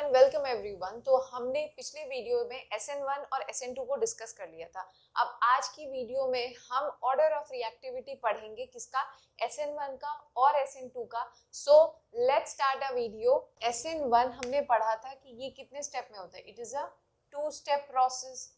And welcome everyone. तो हमने पिछले वीडियो में SN1 और SN2 को डिस्कस कर लिया था। अब आज की वीडियो में हम ऑर्डर ऑफ रिएक्टिविटी पढ़ेंगे, किसका? SN1 का और SN2 का। So let's start a video. SN1 हमने पढ़ा था कि ये कितने स्टेप में होता है। It is a two step process.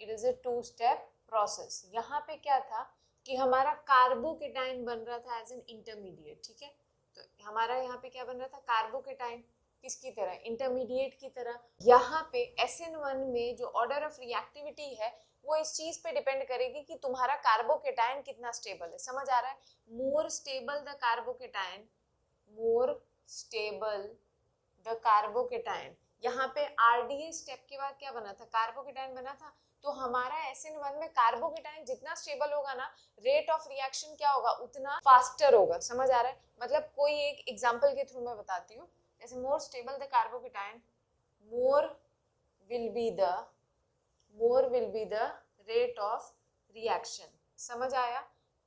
It is a two step process. यहाँ पे क्या था कि हमारा कार्बोकेटाइन बन रहा था एज एन इंटरमीडिएट। ठीक है, तो हमारा यहाँ पे क्या बन रहा था? कार्बोकेटाइन किसकी तरह? इंटरमीडिएट की तरह। यहाँ पे SN1 में जो ऑर्डर ऑफ रिएक्टिविटी है वो इस चीज पे डिपेंड करेगी कि तुम्हारा कार्बोकेटाइन कितना स्टेबल है। समझ आ रहा है? More stable the carbocation, more stable the carbocation. यहाँ पे RDA स्टेप के बाद क्या बना था? कार्बोकेटाइन बना था। तो हमारा SN1 में कार्बोकेटाइन जितना स्टेबल होगा ना, रेट ऑफ रिएक्शन क्या होगा? उतना फास्टर होगा। समझ आ रहा है? मतलब कोई एक एग्जांपल के थ्रू मैं बताती हूँ। जैसे more stable the carbocation, more will be the rate of reaction. समझ आया?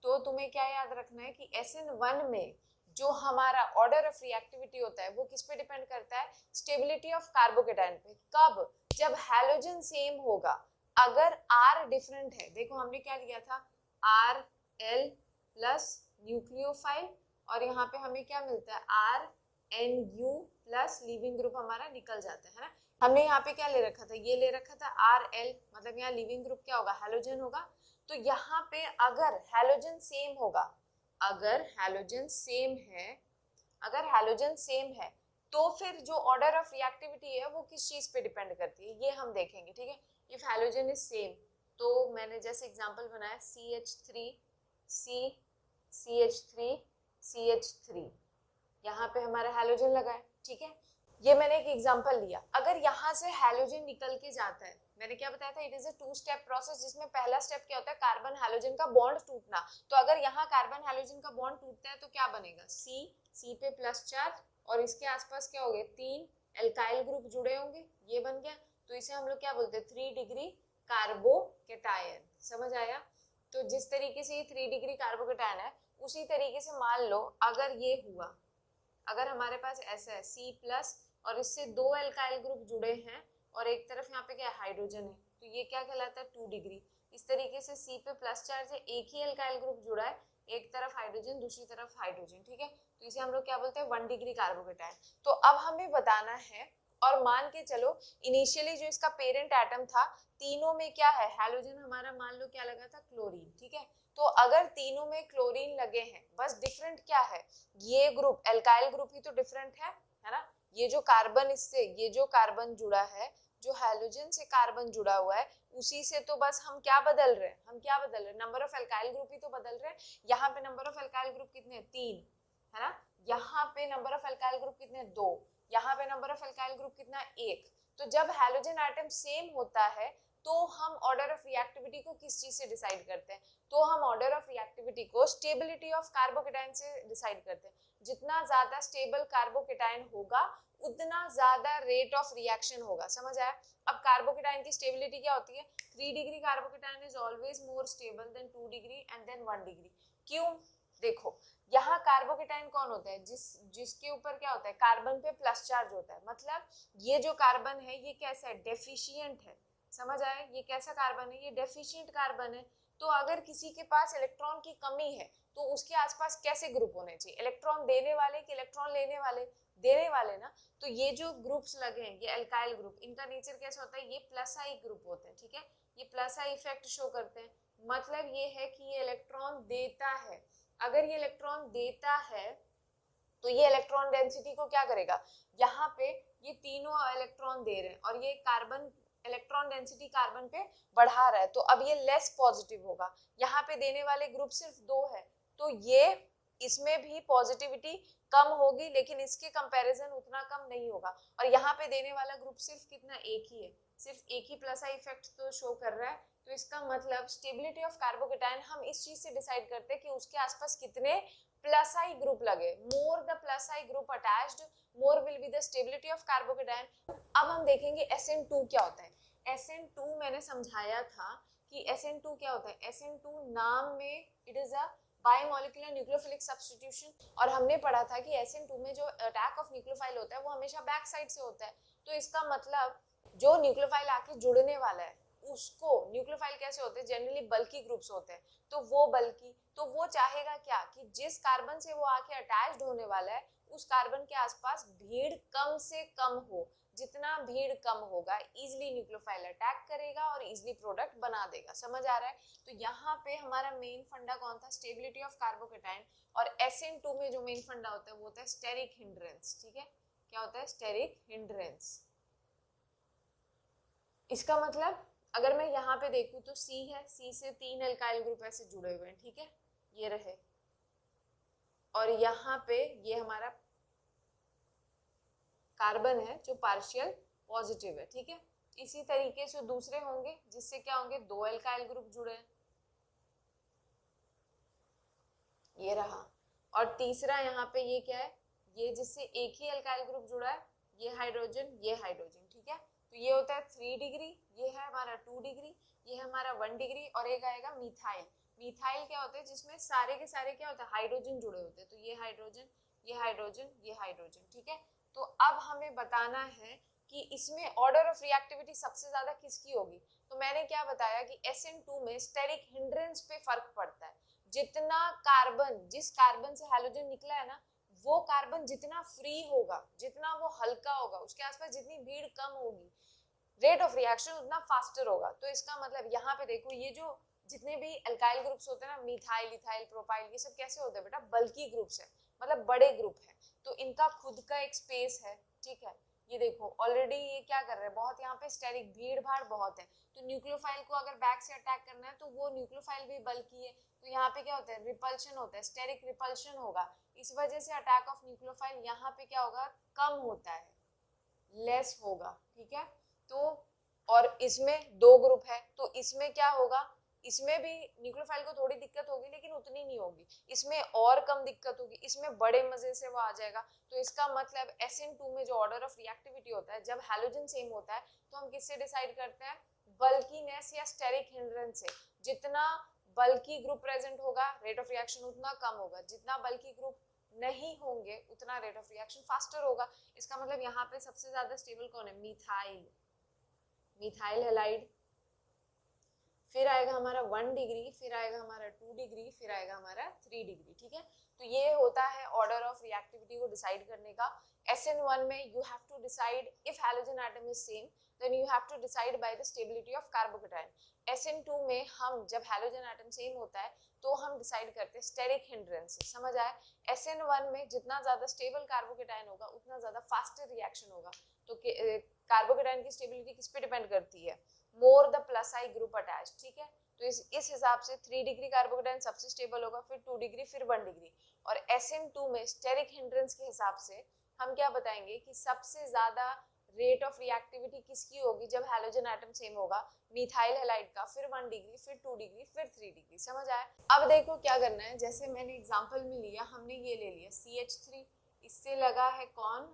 तो तुम्हें क्या याद रखना है कि SN1 में जो हमारा ऑर्डर ऑफ रिएक्टिविटी होता है वो किस पे डिपेंड करता है? स्टेबिलिटी ऑफ कार्बोकेटाइन पे। कब? जब हैलोजन सेम होगा। अगर R डिफरेंट है, देखो हमने क्या लिया था? RL प्लस न्यूक्लियोफाइल, और यहाँ पे हमें क्या मिलता है? RNU प्लस लीविंग ग्रुप हमारा निकल जाता है ना। हमने यहाँ पे क्या ले रखा था? ये ले रखा था RL, मतलब यहाँ लीविंग ग्रुप क्या होगा? हैलोजन होगा। तो यहाँ पे अगर हैलोजन सेम होगा, अगर हैलोजन सेम है तो फिर जो ऑर्डर ऑफ रिएक्टिविटी है वो किस चीज पे डिपेंड करती है ये हम देखेंगे। ठीक है, इफ हैलोजन इज सेम, तो मैंने जैसे एग्जांपल बनाया CH3 CH3, यहाँ पे हमारा हैलोजन लगा है। ठीक है, ये मैंने एक एग्जांपल लिया। अगर यहाँ से हैलोजन निकल के जाता है, मैंने क्या बताया था? It is a two step process, जिसमें पहला स्टेप क्या होता है? कार्बन हैलोजन का बॉन्ड टूटना। तो अगर यहाँ कार्बन हैलोजन का बॉन्ड टूटता है तो क्या बनेगा? C पे प्लस चार्ज, और इसके आसपास क्या हो गए? 3 एल्काइल ग्रुप जुड़े होंगे, ये बन गया। तो इसे हम लोग क्या बोलते हैं? 3 डिग्री कार्बोकेटायन। समझ आया? तो जिस तरीके से ये 3 डिग्री कार्बोकेटायन है, उसी तरीके से मान लो अगर ये हुआ, अगर हमारे पास ऐसा है C प्लस और इससे 2 एल्काइल ग्रुप जुड़े हैं और एक तरफ यहाँ पे क्या है? हाइड्रोजन है, तो ये क्या कहलाता है? 2 डिग्री। इस तरीके से C पे प्लस चार्ज है, एक ही एल्काइल ग्रुप जुड़ा है, एक तरफ हाइड्रोजन दूसरी तरफ हाइड्रोजन। ठीक है, तो इसे हम लोग क्या बोलते हैं? 1 डिग्री कार्बोकेटायन। तो अब हमें बताना है, और मान के चलो इनिशियली जो इसका पेरेंट एटम था, तीनों में क्या है? हैलोजन हमारा मान लो क्या लगा था? क्लोरीन। ठीक है, तो अगर तीनों में क्लोरीन लगे हैं, बस डिफरेंट क्या है? ये ग्रुप एल्काइल ग्रुप ही तो डिफरेंट है ना। ये जो कार्बन, इससे ये जो कार्बन जुड़ा है, जो हैलोजन से कार्बन जुड़ा हुआ है, उसी से तो बस हम क्या बदल रहे हैं? हम क्या बदल रहे हैं? नंबर ऑफ एल्काइल ग्रुप ही तो बदल रहे हैं। यहाँ पे नंबर ऑफ एल्काइल ग्रुप कितने हैं? 3 है ना। यहाँ पे नंबर ऑफ एल्काइल ग्रुप कितने हैं? 2। यहाँ पे नंबर ऑफ एल्काइल ग्रुप कितना है? 1। तो जब हैलोजन एटम सेम होता है तो हम ऑर्डर ऑफ रिएक्टिविटी को किस चीज से डिसाइड करते हैं? तो हम ऑर्डर ऑफ रिएक्टिविटी को स्टेबिलिटी ऑफ कार्बोकेटाइन से डिसाइड करते हैं। जितना ज्यादा स्टेबल कार्बोकेटाइन होगा उतना ज्यादा रेट ऑफ रिएक्शन होगा। समझ आया? अब कार्बोकेटाइन की स्टेबिलिटी क्या होती है? 3 degree carbocation is always more stable than 2 degree and then 1 degree. क्यों? देखो, यहाँ कार्बोकेटाइन कौन होता है? जिसके ऊपर क्या होता है? कार्बन पे प्लस चार्ज होता है। मतलब ये जो कार्बन है ये कैसा है? डेफिशिएंट है। समझ आया? ये कैसा कार्बन है? ये डेफिशिएंट कार्बन है। तो अगर किसी के पास इलेक्ट्रॉन की कमी है तो उसके आसपास कैसे ग्रुप होने चाहिए? इलेक्ट्रॉन देने वाले कि इलेक्ट्रॉन लेने वाले? देने वाले ना। तो ये जो ग्रुप्स लगे हैं, ये एल्काइल ग्रुप, इनका नेचर कैसा होता है? ये प्लस आई ग्रुप होते हैं। ठीक है, ये प्लस आई इफेक्ट शो करते हैं। मतलब ये है कि ये इलेक्ट्रॉन देता है। अगर ये इलेक्ट्रॉन देता है तो ये इलेक्ट्रॉन डेंसिटी को क्या करेगा? यहाँ पे ये तीनों इलेक्ट्रॉन दे रहे हैं और ये कार्बन इलेक्ट्रॉन डेंसिटी कार्बन पे बढ़ा रहा है, तो अब ये लेस पॉजिटिव होगा। यहाँ पे देने वाले ग्रुप सिर्फ 2 है, तो ये इसमें भी पॉजिटिविटी कम होगी, लेकिन इसके कंपैरिजन उतना कम नहीं होगा। और यहाँ पे देने वाला ग्रुप सिर्फ कितना? एक ही है, सिर्फ एक ही प्लस आई इफेक्ट तो शो कर रहा है। तो इसका मतलब स्टेबिलिटी ऑफ कार्बोकेटाइन हम इस चीज से डिसाइड करते हैं कि उसके आसपास कितने प्लस आई ग्रुप लगे। More the plus I group attached, more will be the stability of carbocation. अब हम देखेंगे SN2 क्या होता है। SN2 मैंने समझाया था कि SN2 क्या होता है। SN2 नाम में it is a biomolecular nucleophilic substitution, और हमने पढ़ा था कि SN2 में जो अटैक ऑफ न्यूक्लियोफाइल होता है वो हमेशा बैक साइड से होता है। तो इसका मतलब जो न्यूक्लियोफाइल आके जुड़ने वाला है उसको, न्यूक्लियोफाइल कैसे होते हैं, जनरली बल्की ग्रुप्स होते हैं, तो वो बल्की, तो वो चाहेगा क्या कि जिस कार्बन से वो आके अटैच्ड होने वाला है उस कार्बन के आसपास भीड़ कम से कम हो, जितना भीड़ कम होगा इजिली न्यूक्लियोफाइल अटैक करेगा और इजिली प्रोडक्ट बना देगा। समझ आ रहा है? तो यहाँ पे हमारा मेन फंडा कौन था, स्टेबिलिटी ऑफ कार्बोकेटाइन, और SN2 में जो मेन फंडा होता है वो होता है स्टेरिक हिंड्रेंस। ठीक है, क्या होता है, स्टेरिक हिंड्रेंस। इसका मतलब अगर मैं यहाँ पे देखूं तो C है, C से 3 एल्काइल ग्रुप ऐसे जुड़े हुए हैं, ठीक है, ये रहे, और यहाँ पे ये हमारा कार्बन है जो पार्शियल पॉजिटिव है, ठीक है। इसी तरीके से दूसरे होंगे जिससे क्या होंगे, 2 एल्काइल ग्रुप जुड़े हैं, ये रहा, और तीसरा यहाँ पे ये क्या है, ये जिससे एक ही एल्काइल ग्रुप जुड़ा है, ये हाइड्रोजन, ये हाइड्रोजन, ठीक है। तो ये होता है 3 डिग्री, ये है हमारा 2 डिग्री, ये है हमारा 1 डिग्री, और एक आएगा मिथाइल। मिथाइल क्या होता है, जिसमें सारे के सारे क्या होता है, हाइड्रोजन जुड़े होते हैं, तो ये हाइड्रोजन, ये हाइड्रोजन, ये हाइड्रोजन, ठीक है। तो अब हमें बताना है कि इसमें ऑर्डर ऑफ रिएक्टिविटी सबसे ज्यादा किसकी होगी। तो मैंने क्या बताया कि SN2 में स्टेरिक हिंड्रेंस पे फर्क पड़ता है, जितना कार्बन, जिस कार्बन से हैलोजन निकला है ना, वो कार्बन जितना फ्री होगा, जितना वो हल्का होगा, उसके आसपास जितनी भीड़ कम होगी, रेट ऑफ रिएक्शन उतना फास्टर होगा। तो इसका मतलब यहाँ पे देखो, ये जो जितने भी अल्काइल ग्रुप्स होते हैं ना, मिथाइल, इथाइल, प्रोपाइल, ये सब कैसे होते हैं बेटा, बल्की ग्रुप्स है, मतलब बड़े ग्रुप है, तो इनका खुद का एक स्पेस है, ठीक है। ये देखो ऑलरेडी ये क्या कर रहे हैं, बहुत यहाँ पे स्टेरिक भीड़ भाड़ बहुत है, तो न्यूक्लियोफाइल को अगर बैक से अटैक करना है तो वो न्यूक्लियोफाइल भी बल्की है, तो यहाँ पे क्या होता है, रिपल्शन होता है, स्टेरिक रिपल्शन होगा, इस वजह से अटैक ऑफ न्यूक्लियोफाइल यहाँ पे क्या होगा, कम होता है, लेस होगा, ठीक है। तो और इसमें 2 ग्रुप है, तो इसमें क्या होगा, इसमें भी न्यूक्लियोफाइल को थोड़ी दिक्कत होगी लेकिन उतनी नहीं होगी, इसमें और कम दिक्कत होगी, इसमें बड़े मजे से वो आ जाएगा। तो इसका मतलब SN2 में जो ऑर्डर ऑफ रिएक्टिविटी होता है, जब हैलोजन सेम होता है तो हम किससे डिसाइड करते हैं, बल्कीनेस या स्टेरिक हिंड्रेंस से। जितना बल्की ग्रुप प्रेजेंट होगा रेट ऑफ रिएक्शन उतना कम होगा, जितना बल्की ग्रुप नहीं होंगे उतना रेट ऑफ रिएक्शन फास्टर होगा। इसका मतलब यहाँ पे सबसे ज्यादा स्टेबल कौन है, मिथाइल, मिथाइल हैलाइड, फिर आएगा हमारा 1 डिग्री, फिर आएगा हमारा 2 डिग्री, फिर आएगा हमारा 3 डिग्री, ठीक है। तो ये होता है ऑर्डर ऑफ रिएक्टिविटी को डिसाइड करने का। SN1 में you have to decide if halogen atom is same, then you have to decide by the stability of carbocation. SN2 में हम जब हैलोजन एटम सेम होता है तो हम डिसाइड करते हैं स्टेरिक हिंड्रेंस से, समझ आया। SN1 में जितना ज्यादा स्टेबल कार्बोकेटाइन होगा उतना ज्यादा फास्टर रिएक्शन होगा। तो कार्बोकेटाइन की स्टेबिलिटी किस पे डिपेंड करती है, more the plus I group attach, ठीक है। तो इस हिसाब से 3 डिग्री कार्बोकेटाइन सबसे स्टेबल होगा, फिर 2 डिग्री, फिर 1 डिग्री। और SN2 में स्टेरिक हिंड्रेंस के हिसाब से हम क्या बताएंगे कि सबसे ज्यादा रेट ऑफ रिएक्टिविटी किसकी होगी जब हैलोजन एटम सेम होगा, मिथाइल हैलाइड का, फिर 1 डिग्री, फिर 2 डिग्री, फिर 3 डिग्री, समझ आया। अब देखो क्या करना है, जैसे मैंने एग्जांपल में लिया, हमने ये ले लिया CH3, इससे लगा है कौन,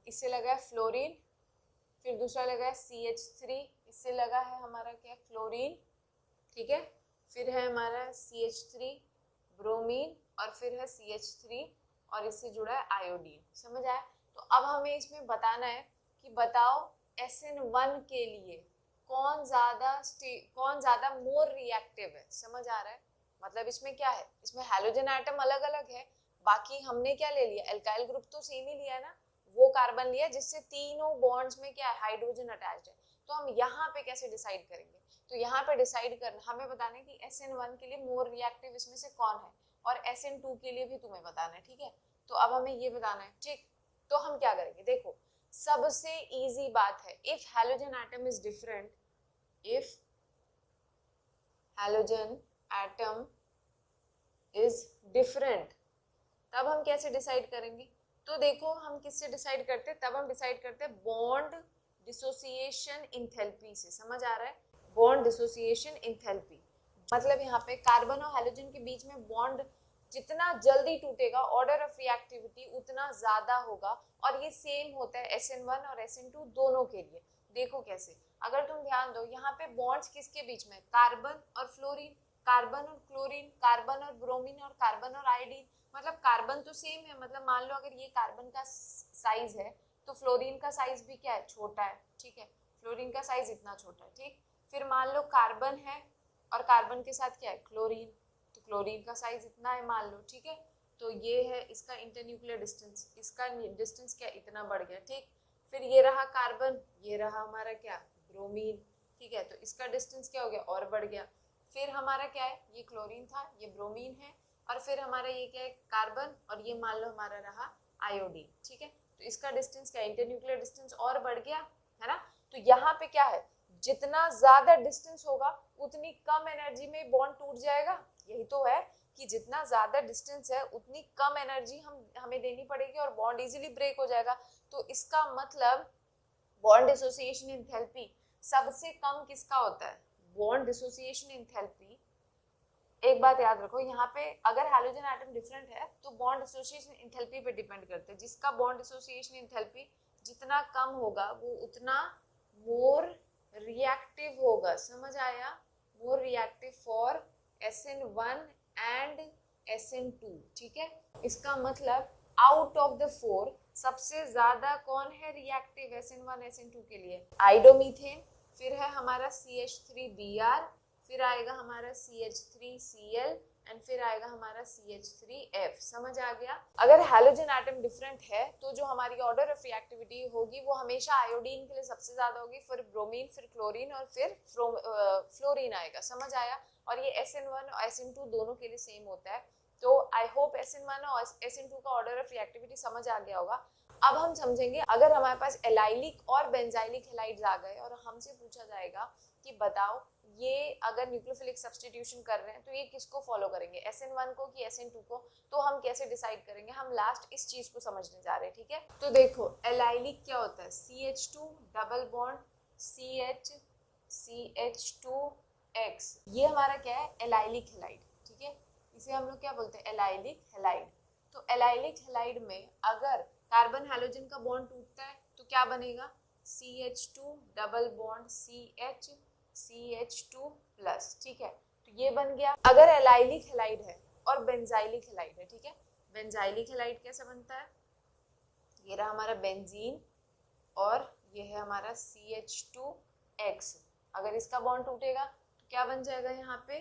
इससे लगा है फ्लोरीन, फिर दूसरा लगा है CH3, इससे लगा है हमारा क्या, फ्लोरीन, ठीक है, फिर है हमारा CH3 ब्रोमीन, और फिर है CH3 और इससे जुड़ा है आयोडीन, समझ आया। तो अब हमें इसमें बताना है कि बताओ SN1 के लिए कौन ज्यादा मोर रिएक्टिव है, समझ आ रहा है। मतलब इसमें क्या है, इसमें हैलोजन एटम अलग अलग है, बाकी हमने क्या ले लिया, एल्काइल ग्रुप तो सेम ही लिया है ना, वो कार्बन लिया जिससे तीनों बॉन्ड्स में क्या है, हाइड्रोजन अटैच्ड है। तो हम यहाँ पे कैसे डिसाइड करेंगे, तो यहाँ पे डिसाइड करना हमें बताना है कि SN1 के लिए मोर रिएक्टिव इसमें से कौन है, और SN2 के लिए भी तुम्हें बताना है, ठीक है। तो अब हमें ये बताना है, ठीक। तो हम क्या करेंगे, देखो सबसे इजी बात है, if halogen atom is different, if halogen atom is different, तब हम कैसे डिसाइड करेंगे। तो देखो हम किससे डिसाइड करते हैं, तब हम डिसाइड करते हैं बॉन्ड डिसोसिएशन इंथैल्पी से, समझ आ रहा है, बॉन्ड डिसोसिएशन इंथैल्पी। मतलब यहाँ पे कार्बन और हैलोजन के बीच में बॉन्ड जितना जल्दी टूटेगा, ऑर्डर ऑफ रिएक्टिविटी उतना ज्यादा होगा, और ये सेम होता है SN1 और SN2 दोनों के लिए। देखो कैसे, अगर तुम ध्यान दो यहाँ पे बॉन्ड्स किसके बीच में, कार्बन और फ्लोरीन, कार्बन और क्लोरीन, कार्बन और ब्रोमीन, और कार्बन और आयोडीन। मतलब कार्बन तो सेम है, मतलब मान लो अगर ये कार्बन का साइज है तो फ्लोरीन का साइज भी क्या है, छोटा है, ठीक है, फ्लोरीन का साइज इतना छोटा है, ठीक। फिर मान लो कार्बन है और कार्बन के साथ क्या है, क्लोरीन, तो क्लोरीन का साइज इतना है मान लो, ठीक है। तो ये है इसका इंटरन्यूक्लियर डिस्टेंस, इसका डिस्टेंस क्या इतना बढ़ गया, ठीक। फिर ये रहा कार्बन, ये रहा हमारा क्या, ब्रोमीन, ठीक है, तो इसका डिस्टेंस क्या हो गया, और बढ़ गया। फिर हमारा क्या है, ये क्लोरीन था, ये ब्रोमीन है, और फिर हमारा ये क्या है, कार्बन, और ये मान लो हमारा रहा आयोडीन, ठीक है। तो इसका डिस्टेंस क्या, इंटरन्यूक्लियर डिस्टेंस और बढ़ गया, है ना। तो यहाँ पे क्या है, जितना ज्यादा डिस्टेंस होगा उतनी कम एनर्जी में बॉन्ड टूट जाएगा, यही तो है कि जितना ज्यादा डिस्टेंस है उतनी कम एनर्जी हमें देनी पड़ेगी और बॉन्ड इजीली ब्रेक हो जाएगा। तो इसका मतलब बॉन्ड डिसोसिएशन एंथैल्पी सबसे कम किसका होता है, बॉन्ड डिसोसिएशन एंथैल्पी। एक बात याद रखो, यहाँ पे अगर हाइड्रोजन एटम डिफरेंट है तो बॉन्ड डिसोसिएशन एंथैल्पी पे डिपेंड करते हैं। जिसका बॉन्ड डिसोसिएशन एंथैल्पी जितना कम होगा वो उतना मोर रिएक्टिव होगा, समझ आया, more reactive for SN1 and SN2, ठीक है। इसका मतलब आउट ऑफ द 4 सबसे ज्यादा कौन है रिएक्टिव SN1 SN2 के लिए, आइडोमीथेन, फिर है हमारा CH3Br, फिर आएगा हमारा CH3Cl एंड फिर आएगा हमारा CH3F, समझ आ गया। अगर हैलोजन एटम डिफरेंट है तो जो हमारी ऑर्डर ऑफ रिएक्टिविटी होगी वो हमेशा आयोडीन के लिए सबसे ज्यादा होगी, फिर ब्रोमीन, फिर क्लोरीन और फिर फ्लोरीन आएगा, समझ आया। और ये SN1 और SN2 दोनों के लिए सेम होता है। तो आई होप SN1 और SN2 का ऑर्डर ऑफ रिएक्टिविटी समझ आ गया होगा। अब हम समझेंगे अगर हमारे पास एलाइलिक और बेंजाइलिक हैलाइड्स आ गए और हमसे पूछा जाएगा कि बताओ ये अगर न्यूक्लियोफिलिक सब्स्टिट्यूशन कर रहे हैं तो ये किसको फॉलो करेंगे, SN1 को कि SN2 को, तो हम कैसे डिसाइड करेंगे, हम लास्ट इस चीज को समझने जा रहे हैं, ठीक है। तो देखो एलाइलिक क्या होता है, CH2 डबल बॉन्ड CH2X, ये हमारा क्या है, एलाइलिक हैलाइड, ठीक है, इसे हम लोग क्या बोलते हैं, एलाइलिक हैलाइड। तो एलाइलिक हैलाइड में अगर कार्बन हैलोजन का बॉन्ड टूटता है तो क्या बनेगा, CH2 double bond CH2 plus, ठीक है, तो ये बन गया। अगर एलाइलिक हैलाइड है और बेंजाइलिक हैलाइड है, ठीक है, बेंजाइलिक हैलाइड कैसे बनता है, ये रहा हमारा बेंजीन और ये है हमारा CH2X, अगर इसका बॉन्ड टूटेगा तो क्या बन जाएगा यहाँ पे,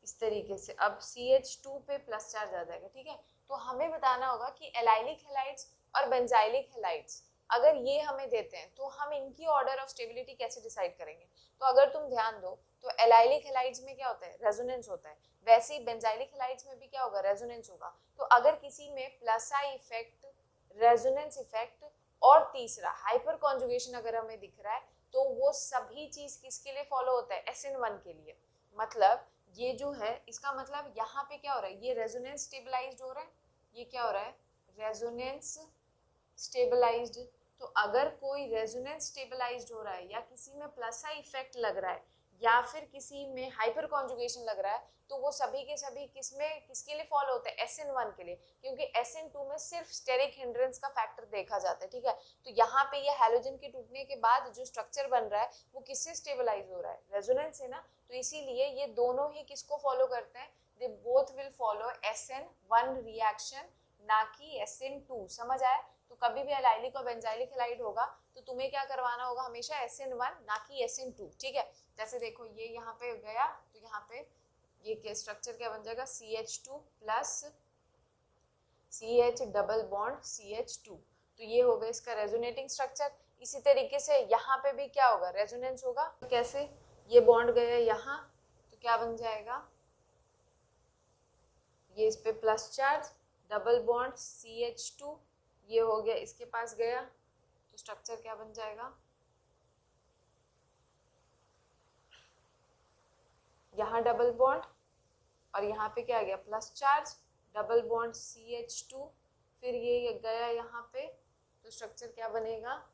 इस तरीके से, अब CH2 पे प्लस चार्ज आ जाएगा, ठीक है। तो हमें बताना होगा कि एलाइलिक हैलाइड्स और बेंजाइलिक हैलाइड्स अगर ये हमें देते हैं तो हम इनकी ऑर्डर ऑफ स्टेबिलिटी कैसे डिसाइड करेंगे। तो अगर तुम ध्यान दो तो एलाइलिक हैलाइड्स में क्या होता है, रेजोनेंस होता है, वैसे ही बेंजाइलिक हैलाइड्स में भी क्या होगा, रेजोनेंस होगा। तो अगर किसी में plus I effect, resonance effect और तीसरा हाइपर कॉन्जुगेशन अगर हमें दिख रहा है तो वो सभी चीज किसके लिए फॉलो होता है, SN1 के लिए। मतलब ये जो है इसका मतलब यहाँ पे क्या हो रहा है, ये रेजोनेंस स्टेबलाइज्ड हो रहा है, ये क्या हो रहा है, रेजोनेंस स्टेबलाइज्ड। तो अगर कोई रेजोनेंस स्टेबलाइज्ड हो रहा है या किसी में प्लस आई इफेक्ट लग रहा है या फिर किसी में हाइपर कॉन्जुगेशन लग रहा है तो वो सभी के सभी किसके लिए फॉलो होते हैं, SN1 के लिए, क्योंकि SN2 में सिर्फ स्टेरिक हिंड्रेंस का फैक्टर देखा जाता है, ठीक है। तो यहाँ पे ये हैलोजन के टूटने के बाद जो स्ट्रक्चर बन रहा है वो किससे स्टेबलाइज हो रहा है, रेजोनेंस से ना। तो इसीलिए ये दोनों ही किसको फॉलो करते हैं, they both will follow SN1 reaction, ना कि SN2, समझ आया। तो कभी भी एलाइलिक और बेंजाइलिक हैलाइड होगा तो तुम्हें क्या करवाना होगा, हमेशा SN1 ना कि SN2, ठीक है। जैसे देखो ये यहाँ पे गया तो यहाँ पे ये स्ट्रक्चर क्या बन जाएगा, CH2 plus CH double bond CH2, तो ये होगा इसका रेजोनेटिंग स्ट्रक्चर। इसी तरीके से यहाँ पे भी क्या होगा, रेजोनेंस होगा। कैसे, ये बॉन्ड गया यहाँ तो क्या बन जाएगा, ये इस पे plus charge, double bond CH2, ये हो गया इसके पास गया तो स्ट्रक्चर क्या बन जाएगा, यहाँ डबल बॉन्ड और यहाँ पे क्या आ गया, plus charge, double bond CH2, फिर ये गया यहाँ पे तो स्ट्रक्चर क्या बनेगा,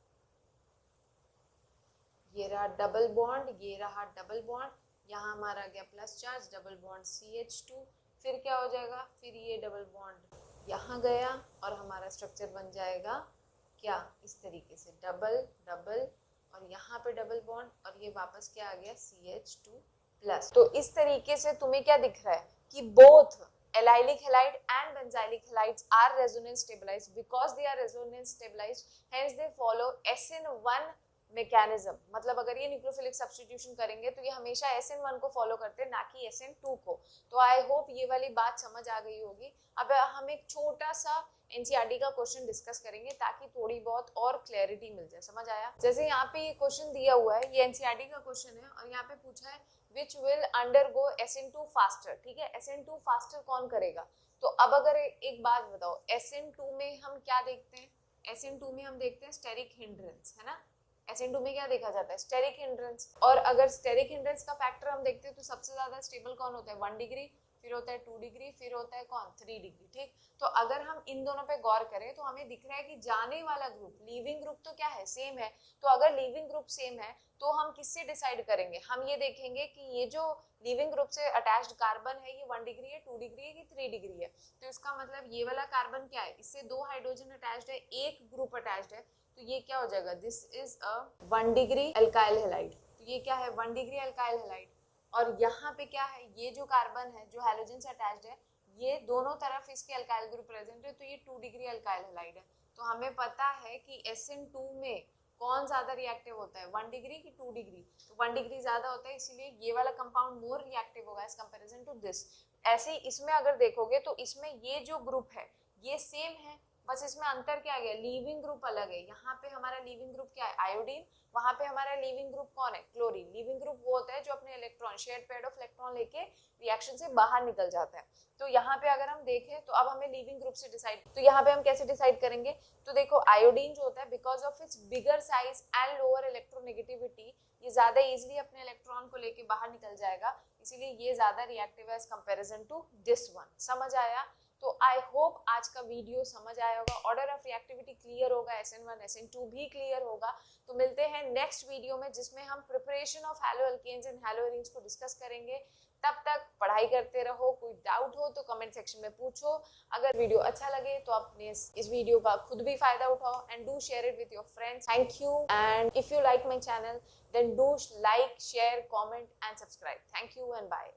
ये रहा डबल बॉन्ड, ये रहा डबल बॉन्ड, यहाँ हमारा गया plus charge, double bond CH2, फिर क्या हो जाएगा, फिर ये डबल बॉन्ड यहाँ गया और हमारा स्ट्रक्चर बन जाएगा क्या, इस तरीके से, डबल डबल और यहाँ पे डबल बॉन्ड और ये वापस क्या आ गया, CH2 प्लस। तो इस तरीके से तुम्हें क्या दिख रहा है कि both allylic halide and benzylic halides are resonance stabilized. Because they are resonance stabilized, hence they follow SN1 mechanism. मतलब अगर ये न्यूक्लियोफिलिक सब्स्टिट्यूशन करेंगे तो ये हमेशा SN1 को फॉलो करते हैं, ना कि SN2 को. तो आई होप ये वाली बात समझ आ गई होगी. अब हम एक छोटा सा एनसीईआरटी का क्वेश्चन डिस्कस करेंगे ताकि थोड़ी बहुत और क्लैरिटी मिल जाए. समझ आया? जैसे यहाँ पे ये क्वेश्चन दिया हुआ है, ये एनसीईआरटी का क्वेश्चन है और यहाँ पे पूछा है which will undergo SN2 faster. ठीक है, SN2 faster कौन करेगा? तो अब अगर एक बात बताओ, SN2 में हम क्या देखते हैं? SN2 में हम देखते हैं स्टेरिक हिंड्रेंस, है ना? SN2 में क्या देखा जाता है? Steric hindrance. और अगर स्टेरिक हिंड्रेंस का फैक्टर हम देखते हैं तो सबसे ज्यादा स्टेबल कौन होता है? 1 डिग्री, फिर होता है 2 डिग्री, फिर होता है कौन? 3 डिग्री. ठीक, तो अगर हम इन दोनों पे गौर करें तो हमें दिख रहा है कि जाने वाला ग्रुप, लीविंग ग्रुप तो क्या है? सेम है. तो अगर लीविंग ग्रुप सेम है तो हम किससे डिसाइड करेंगे? हम ये देखेंगे कि ये जो लीविंग ग्रुप से अटैच्ड कार्बन है ये 1 डिग्री है, 2 डिग्री है कि 3 डिग्री है. तो इसका मतलब ये वाला कार्बन क्या है? इससे 2 हाइड्रोजन अटैच्ड है, एक ग्रुप अटैच्ड है, तो ये क्या हो जाएगा? This is a 1 degree alkyl halide. तो ये क्या है? 1 डिग्री अल्काइल हैलाइड. और यहाँ पे क्या है? ये जो कार्बन है जो हैलोजन से अटैच्ड है, ये दोनों तरफ इसके अल्काइल ग्रुप प्रेजेंट है, तो ये 2 डिग्री अल्काइल हैलाइड है. तो हमें पता है कि SN2 में कौन ज्यादा रिएक्टिव होता है? 1 डिग्री की 2 डिग्री? तो 1 डिग्री ज्यादा होता है, इसीलिए ये वाला कंपाउंड मोर रिएक्टिव होगा एज कंपैरिजन टू दिस. ऐसे ही इसमें अगर देखोगे तो इसमें ये जो ग्रुप है ये सेम है, बस इसमें अंतर क्या आ गया? लीविंग ग्रुप अलग है. यहाँ पे हमारा लीविंग ग्रुप क्या है? आयोडीन. वहां पे हमारा लीविंग ग्रुप कौन है? क्लोरीन. लीविंग ग्रुप वो होता है जो अपने electron, shared pair of electron लेके रिएक्शन से बाहर निकल जाता है. तो यहाँ पे अगर हम देखें तो अब हमें लीविंग ग्रुप से डिसाइड, तो यहाँ पे हम कैसे डिसाइड करेंगे? तो देखो, आयोडीन जो होता है because of its bigger size and lower electronegativity, ये ज्यादा इजिली अपने इलेक्ट्रॉन को लेके बाहर निकल जाएगा, इसीलिए ये ज्यादा रिएक्टिव है as comparison to this one. समझ आया? तो आई होप आज का वीडियो समझ आया होगा, ऑर्डर ऑफ रिएक्टिविटी क्लियर होगा, SN1 SN2 भी क्लियर होगा. तो मिलते हैं नेक्स्ट वीडियो में जिसमें हम preparation of halo alkanes and halo arenes को डिस्कस करेंगे. तब तक पढ़ाई करते रहो. कोई डाउट हो तो कमेंट सेक्शन में पूछो. अगर वीडियो अच्छा लगे तो अपने इस वीडियो का खुद भी फायदा उठाओ and do share it with your friends. Thank you. And if you like my channel then do like, share, comment and subscribe. Thank you and bye.